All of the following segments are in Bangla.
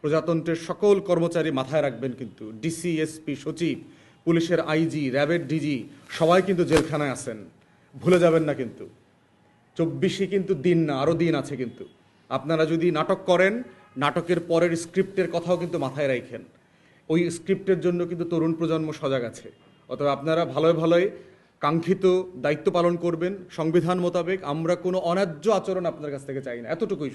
প্রজাতন্ত্রের সকল কর্মচারী মাথায় রাখবেন, কিন্তু ডিসি, এসপি, সচিব, পুলিশের আইজি, র্যাবের ডিজি সবাই কিন্তু জেলখানায় আছেন, ভুলে যাবেন না। কিন্তু 24ই কিন্তু দিন না, আরও দিন আছে। কিন্তু আপনারা যদি নাটক করেন, নাটকের পরের স্ক্রিপ্টের কথাও কিন্তু মাথায় রাখেন। ওই স্ক্রিপ্টের জন্য কিন্তু তরুণ প্রজন্ম সজাগ আছে। অতএব আপনারা ভালোই ভালোই কাঙ্ক্ষিত দায়িত্ব পালন করবেন সংবিধান মোতাবেক। আমরা কোনো অন্যায্য আচরণ আপনার কাছ থেকে চাই না, এতটুকুই।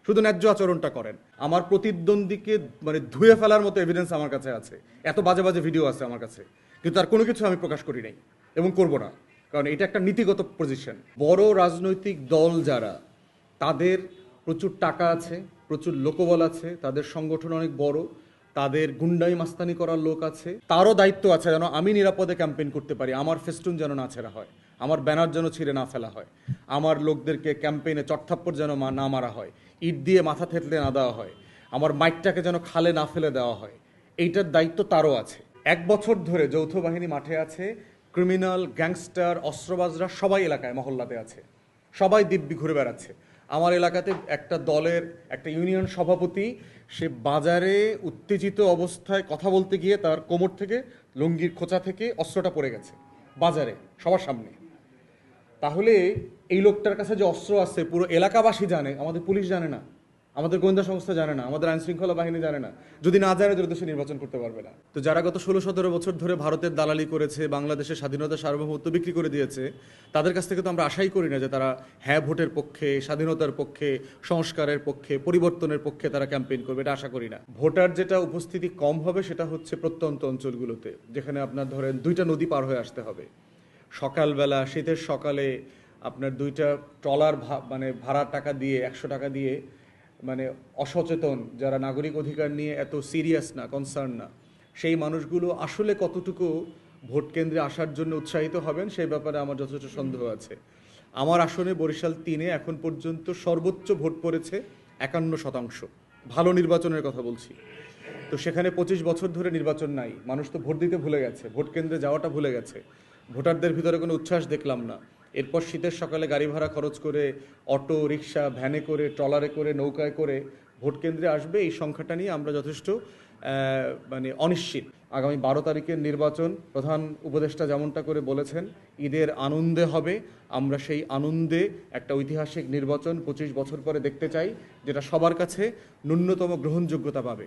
শুধু ন্যায্য আচরণটা করেন। আমার প্রতিদ্বন্দ্বীকে মানে ধুয়ে ফেলার মতো এভিডেন্স আমার কাছে আছে, এত বাজে বাজে ভিডিও আছে আমার কাছে, কিন্তু তার কোনো কিছু আমি প্রকাশ করি নাই এবং করব না, কারণ এটা একটা নীতিগত পজিশন। বড় রাজনৈতিক দল যারা, তাদের প্রচুর টাকা আছে, প্রচুর লোকবল আছে, তাদের সংগঠন অনেক বড়, তাদের গুন্ডাই মাস্তানি করার লোক আছে। তারও দায়িত্ব আছে যেন আমি নিরাপদে ক্যাম্পেইন করতে পারি, আমার ফেস্টুন যেন না ছেঁড়া হয়, আমার ব্যানার যেন ছিঁড়ে না ফেলা হয়, আমার লোকদেরকে ক্যাম্পেইনে চটথাপ্পড় যেন না মারা হয়, ইট দিয়ে মাথা থেতলে না দেওয়া হয়, আমার মাইকটাকে যেন খালে না ফেলে দেওয়া হয়। এইটার দায়িত্ব তারও আছে। 1 বছর ধরে যৌথ বাহিনী মাঠে আছে, ক্রিমিনাল, গ্যাংস্টার, অস্ত্রবাজরা সবাই এলাকায় মহল্লাতে আছে, সবাই দিব্যি ঘুরে বেড়াচ্ছে। আমার এলাকাতে একটা দলের একটা ইউনিয়ন সভাপতি, সে বাজারে উত্তেজিত অবস্থায় কথা বলতে গিয়ে তার কোমর থেকে, লুঙ্গির খোঁচা থেকে অস্ত্রটা পড়ে গেছে বাজারে সবার সামনে। তাহলে এই লোকটার কাছে যে অস্ত্র আছে পুরো এলাকাবাসী জানে, আমাদের পুলিশ জানে না, আমাদের গোয়েন্দা সংস্থা জানে না, আমাদের আইন শৃঙ্খলা বাহিনী জানে না। যদি না জানে তো দেশে নির্বাচন করতে পারবে না। তো যারা গত 16-17 বছর ধরে ভারতের দালালি করেছে, বাংলাদেশের স্বাধীনতা সার্বভৌমত্ব বিক্রি করে দিয়েছে, তাদের কাছ থেকে তো আমরা আশাই করি না যে তারা হ্যাঁ ভোটের পক্ষে, স্বাধীনতার পক্ষে, সংস্কারের পক্ষে, পরিবর্তনের পক্ষে তারা ক্যাম্পেইন করবে, এটা আশা করি না। ভোটার যেটা উপস্থিতি কম হবে সেটা হচ্ছে প্রত্যন্ত অঞ্চলগুলোতে, যেখানে আপনার ধরেন 2টা নদী পার হয়ে আসতে হবে। সকালবেলা শীতের সকালে আপনার 2টা ট্রলার মানে ভাড়ার টাকা দিয়ে, 100 টাকা দিয়ে, মানে অসচেতন যারা নাগরিক অধিকার নিয়ে এত সিরিয়াস না, কনসার্ন না, সেই মানুষগুলো আসলে কতটুকু ভোট কেন্দ্রে আসার জন্য উৎসাহিত হবেন সেই ব্যাপারে আমার যথেষ্ট সন্দেহ আছে। আমার আসনে বরিশাল 3-এ এখন পর্যন্ত সর্বোচ্চ ভোট পড়েছে 51%। ভালো নির্বাচনের কথা বলছি। তো সেখানে 25 বছর ধরে নির্বাচন নাই, মানুষ তো ভোট দিতে ভুলে গেছে, ভোট কেন্দ্রে যাওয়াটা ভুলে গেছে, ভোটারদের ভিতরে কোনো উচ্ছ্বাস দেখলাম না। এরপর শীতের সকালে গাড়ি ভাড়া খরচ করে, অটো রিক্সা, ভ্যানে করে, ট্রলারে করে, নৌকায় করে ভোট কেন্দ্রে আসবে, এই সংখ্যাটা নিয়ে আমরা যথেষ্ট মানে অনিশ্চিত। আগামী 12 তারিখের নির্বাচন প্রধান উপদেষ্টা যেমনটা করে বলেছেন ঈদের আনন্দে হবে, আমরা সেই আনন্দে একটা ঐতিহাসিক নির্বাচন 25 বছর পরে দেখতে চাই, যেটা সবার কাছে ন্যূনতম গ্রহণযোগ্যতা পাবে।